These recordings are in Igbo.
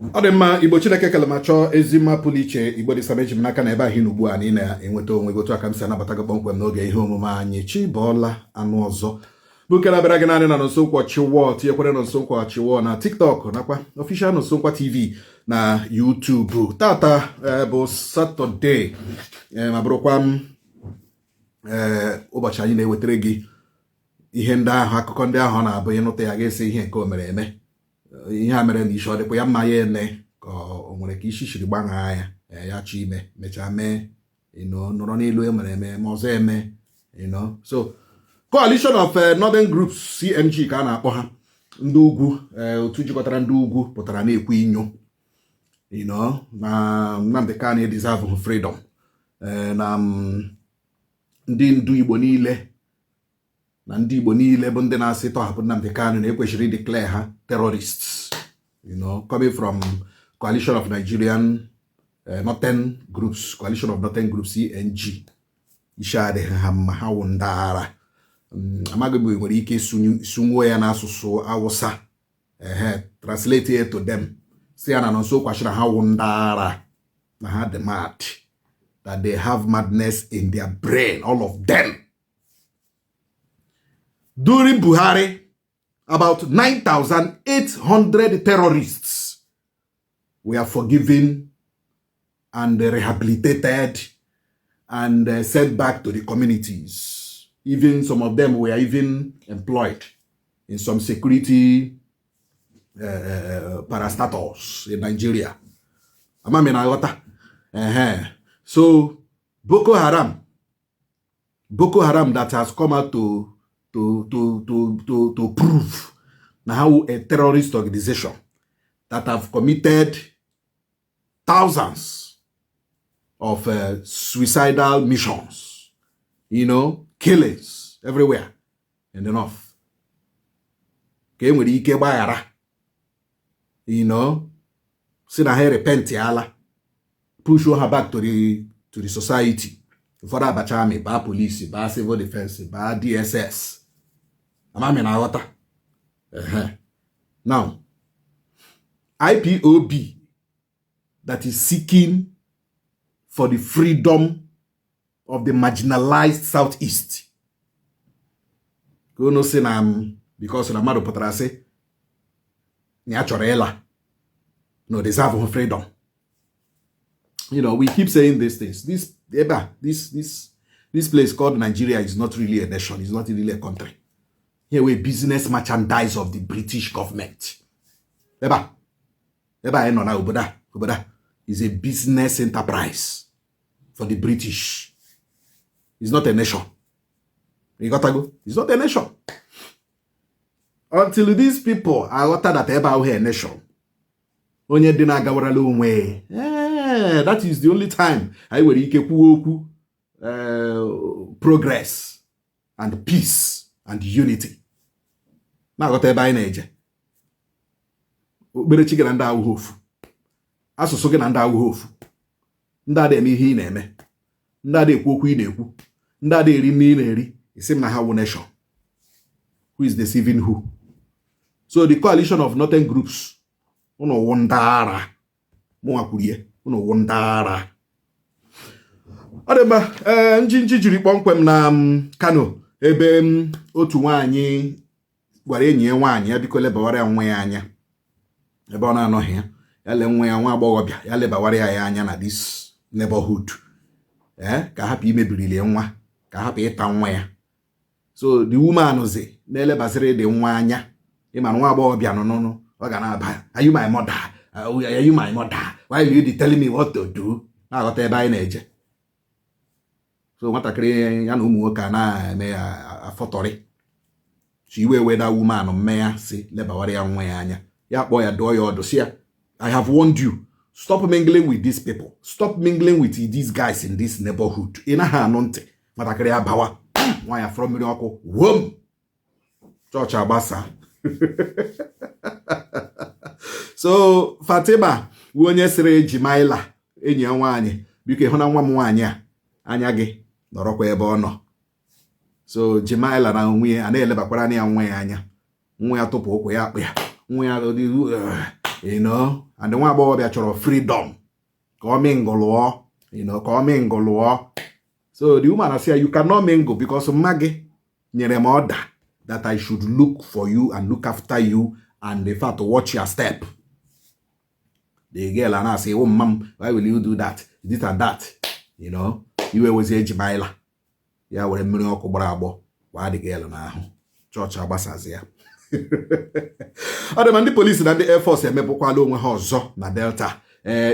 ọ dị mma Igbo Chineke kele ma chọọ ezi mma pụrụ iche Igbo dị sameji m n'aka na ebe ahụ ugbu a na ị na-enweta onwe gị otu aka m si anabata gị kpọmkwem n'oge ihe omume anyị chi bọọla anụ ọzọ bụ nke na-abịara gị naanị na Nonsonkwa Chiwo tinyekwere Nonsonkwa Chiwo na TikTok nakwa official Nonsonkwa TV na YouTube. Tata bụ Satodee ma bụrụkwa ụbọchị anyị na-ewetara gị ihe ndị ahụ akụkọ ndị ahụ na-abụ ịnụta ya ga-esi ihe nke o mere eme ihe a mere na isi ọ dịkwa ya mma ya ene ka o nwere ka isi shiri gbaṅaa ya chọ ime mechaa mee nọrọ n'elu emere eme ma ọzọ eme so coalition of northern groups CNG ka a na-akpọ ha ndị ugwu otu jikọtara ndị ugwu pụtara na-ekwu inyo na Nnamdi Kanu deserve freedom na ndị ndu Igbo niile na ndị Igbo niile bụ ndị na-asị tọhapụ Nnamdi Kanu na ekwesịrị declare ha terrorists coming from coalition of Nigerian northern groups, coalition of northern groups CNG. Isi adịghị ha mma, ha wụ ndị ara. Amaghị m nwere ike sunwo ya n'asụsụ Awụsa translate it to them si ya na Nonsonkwa kwashira ha wụ ndị ara na ha dị mad, that they have madness in their brain, all of them. During Buhari, about 9,800 terrorists were forgiven and rehabilitated and sent back to the communities. Even some of them were even employed in some security parastatals in Nigeria. So Boko Haram that has come out to prove now a terrorist organization that have committed thousands of suicidal missions, killings everywhere in the north. Came with Ike Bayara, see na he repent yala, push her back to the society. For that bachami, ba police, ba civil defense, ba DSS. Now, IPOB that is seeking for the freedom of the marginalized Southeast. Because the Mado Potrase, Achuola, no deserve freedom. We keep saying these things. This place called Nigeria is not really a nation. It's not really a country. Here we business merchandise of the British government. Oboda is a business enterprise for the British. It's not a nation. You got to go? It's not a nation. Until these people are uttered that Eba a nation. Onye dina gawarala onwe. That is the only time I will ekwuola progress and peace and unity. Na got ebe anyị na-eje. Okperechi gị na ndị awụghị ofu. Asụsụ gị na ndị awụghị ofu. Ndị a na-eme ihe ị na-eme. Ndị a na-ekwu okwu ị na-ekwu. Ndị a na-eri nri ị na-eri. Isi m na ha wụ nation. Who is deceiving who? So the coalition of northern groups, unu wụ ndị ara. Mụnwa kwuru ihe, unu wụ ndị ara. Ọ dị mma, njinji jiri kpọmkwem na Kano ebe otu nwaanyị gwara enyi ya nwaanyị ya biko lebawara ya nwa ya anya ebe ọ na-anọghị ya le nwa ya nwa agbọghọbịa ya lebawara ya anya na this neighborhood ka hapụ imebirili nwa ka hapụ ịta nwa ya. So the woman zi na-elebaziri dị nwa anya ịma nwa agbọghọbịa nụnụnụ ọ ga na-aba, are you my mother? Are you my mother? Why will you be telling me what to do? Na-aghọta ebe anyị na-eje. So nwatakịrị ya na ụmụ nwoke a na-eme ya afọtọrị. So iwe weda woman mme ya si lebawara ya nwa ya anya. Ya kpọọ ya dụọ ya ọdụ si ya, I have warned you. Stop mingling with these people. Stop mingling with these guys in this neighborhood. Ị naghị anụ ntị. Nwatakịrị ya bawa. Nwa ya fọrọ mmiri ọkụ. Wom! Chọọchị agbasa. So Fatima onye sịrị Jimaila enyi ya nwaanyị biko ịhụ na nwa m nwaanyị a anya gị nọrọkwa ebe ọ nọ. So Jimaila na onwe ya na-elebakwara ya nwa ya anya. Nwa ya tụpụ ụkwụ ya akpụ ya. Nwa ya you know, and the one about your freedom. Mingle, you know, mingle. So the woman I say you cannot mingle because Maggie nyere m order that I should look for you and look after you and in fact watch your step. The girl and I say, oh mom, why will you do that? This and that, you know. You always age baila. Ya were mmiri ọkụ gbara agbọ. Why the girl na ahụ? Church agbasazi ya. Ndị police na ndị Air Force emepụkwala onwe ha ọzọ na Delta.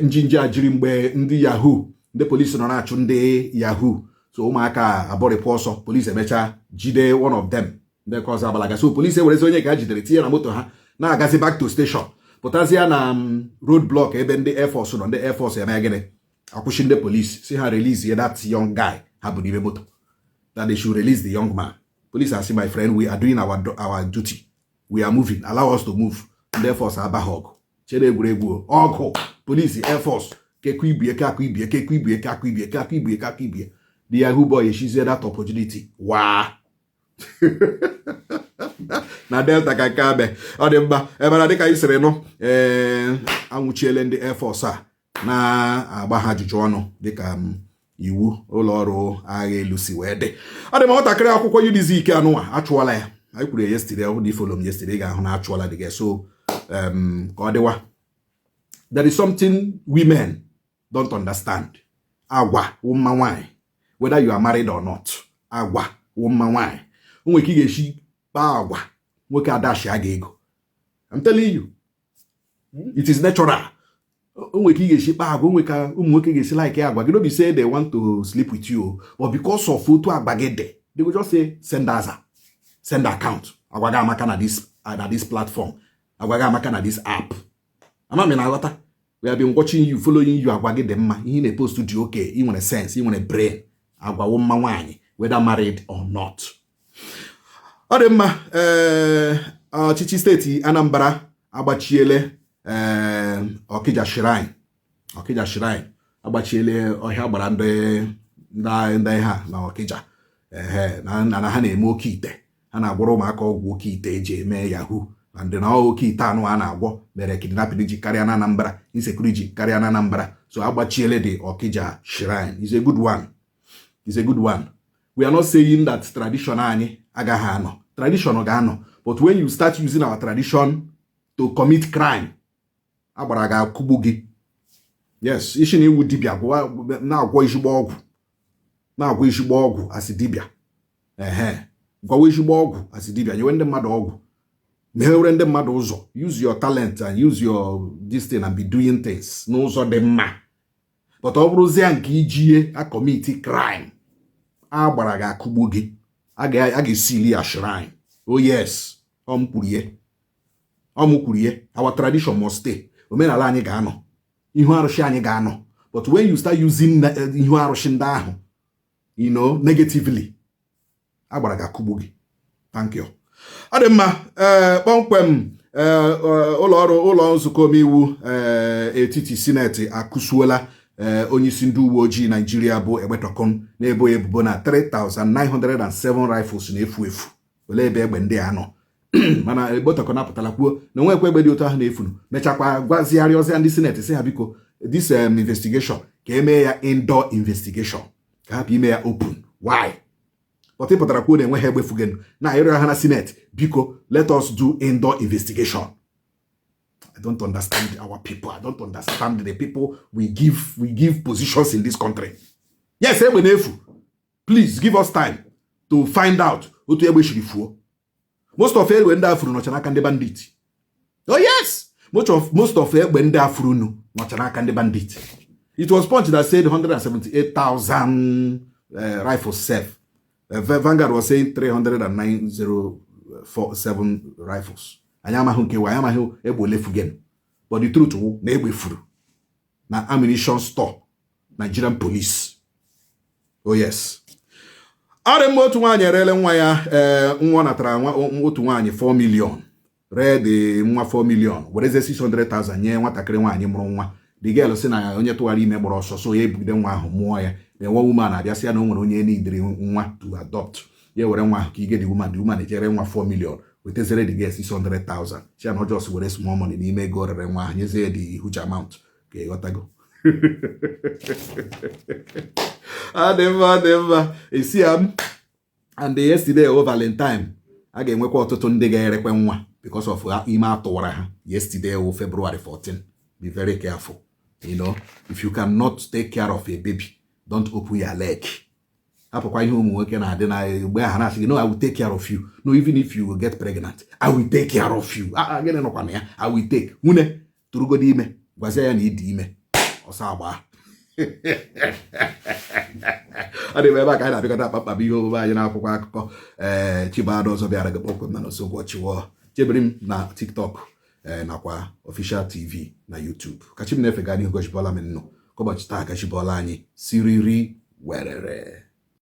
Njinji ajiri mgbe ndị Yahoo, ndị police nọ na-achụ ndị Yahoo. So ụmụaka abọrịpụ ọsọ, police emecha jide one of them. Ndị cause abalaga. So police ewerezi onye ka jidere tinye na moto ha na-agazi back to station. Pụtazia na roadblock ebe ndị Air Force nọ, ndị Air Force eme gịnị? Akwụsị ndị police si ha release that young guy ha bụ n'ime moto. That they should release the young man. Police are saying, my friend, we are doing our duty. We are moving. Allow us to move. And the Air Force are bahog. Chere guregu. Ogo. Police, Air Force. Kekwibie. The Yahoo boy, she said that opportunity. Wow. Na Delta kakabe. Odemba. Ebara deka isere no. Awuchiela ndị Air Force a. Na agbaha ajụjụ ọnụ dịka iwu ụlọ ọrụ agha elu si wee dị. Ọ dị ma nwatakịrị Akwukwo Unizik anụwa Achuola ya. Anyị kwuru yesterday, ọ dị follow me yesterday ga-ahụ na Achuola dị ga. So ka ọ dịwa. There is something women don't understand. Agwa ụmụ nwaanyị, whether you are married or not. Agwa ụmụ nwaanyị. Onwe ka ị ga-eshi kpaa agwa nwoke adashi aga ego. I'm telling you. It is natural. Onwe ka ị ga-eshi kpaa agwa, onwe ka ụmụ nwoke ga-esi like agwa. You know, be say they want to sleep with you, but because of otu agba gị dị, they will just say send us send account. Agwa ga amaka na this platform. Agwa ga amaka na this app. Ama me na aghọta. We have been watching you, following you. Agwa gị dị mma. Ihe na-post to dị okay. Ị nwere sense, ị nwere brain. Agwa wo mma nwaanyị, whether married or not. Ọ dị mma. Ọchịchị steeti Anambra agbachiela Okija Shrine. Okija Shrine. Agbachiela ohia agbara ndị ha na Okija. Na ha na-eme oke ite. Ha na-agwọrọ ụmụaka ọgwụ oke ite eji eme Yahoo. And na oke ite anụ a na-agwọ mere kidnapping ji karịa na Anambra, insecurity ji karịa na Anambra. So agbachiela the Okija Shrine. It's a good one. It's a good one. We are not saying that tradition anyị agaghị anọ. Tradition ga-anọ. But when you start using our tradition to commit crime, agbara ga-akụgbu gị. Yes, ishi na iwu dibịa na-agwọ ishigbo ọgwụ. Na-agwọ ishigbo ọgwụ asị dibịa. Gwawa ishigbo ọgwụ asị dibịa. Nyewe ndị mmadụ ọgwụ. Mehere ndị mmadụ ụzọ. Use your talent and use your this thing and be doing things n'ụzọ dị mma. But ọ bụrụzie nke ijie a commit crime, agbara ga-akụgbu gị. A ga-esili ya shrine. Oh yes. Ọmkwurie. Our tradition must stay. Omenala anyị ga-anọ. Ihu arụsị anyị ga-anọ. But when you start using ihu arụsị ndị ahụ, you know, negatively, agbara ga-akụgbu gị. Thank you. Ọ dị mma. Kpọmkwem ụlọ nzukọ omeiwu etiti sineti akụsuola onye isi ndị uwe ojii Nigeria bụ Egbetokon na-ebo ebubo na 3,907 rifles na-efu efu. Olee ebe egbe ndị a nọ? Mana Egbetokon apụtala kwuo na nwekwa egbe dị otu ahụ na-efunu. Mechakwa gwazigharịọzịa ndị sineti si ha biko this investigation ka emee ya indoor investigation ka hapụ ime ya open. Why? But ịpụtara kwuo na enweghị egbe fugenu na ayọrọ ha na sineti biko let us do indoor investigation. I don't understand our people. I don't understand the people we give positions in this country. Yes, egbe na-efu. Please give us time to find out otu egbe shiri fuo. Most of egbe ndị afuru nọcha n'aka ndị bandit. Oh yes, most of egbe ndị afuru nọcha n'aka ndị bandit. It was Punch that said 178,000 rifles safe. Vanguard was saying 309,047 rifles. Anyamahu nkewa, anyamahu egbe ole fugen. But the truth wu na egbe furu na ammunition store Nigerian police. Oh yes. Arem otu nwaanyị erele nwa ya nwa natara otu nwaanyị 4 million. Read the nwa 4 million. Wereze 600,000 nye nwatakịrị nwaanyị mụrụ nwa. The girl sị na onye tụwara ime gbara ọsọ so ya ebugide nwa ahụ mụọ ya. The one woman abịasị ya na o nwere onye n'idiri nwa to adopt. Ya were nwa ahụ ka ige the woman ejere nwa 4 million. wetezere the guest 600,000 chi na just were small money n'ime ego rere nwa ahụ nyezie the huge amount ka ịghọtago adị mma esi am and yesterday o Valentine a ga-enwekwa ọtụtụ ndị ga-erekwe nwa because of ime atụwara ha yesterday o February 14. Be very careful. You know, if you cannot take care of a baby, don't open your leg. I will take care of you. No, even if you will get pregnant, I will take care of you. I will take. Mune, turugo dime, gwazaya ni dime. Osaba. Anyway, back I pick up Papa Bio by Akuko Chibado Zobiara Nonsonkwa Jebrim na TikTok nakwa official TV na YouTube. Kachim nefe gani ngojibola menno. Koba chita kashibola anyị siriri werere.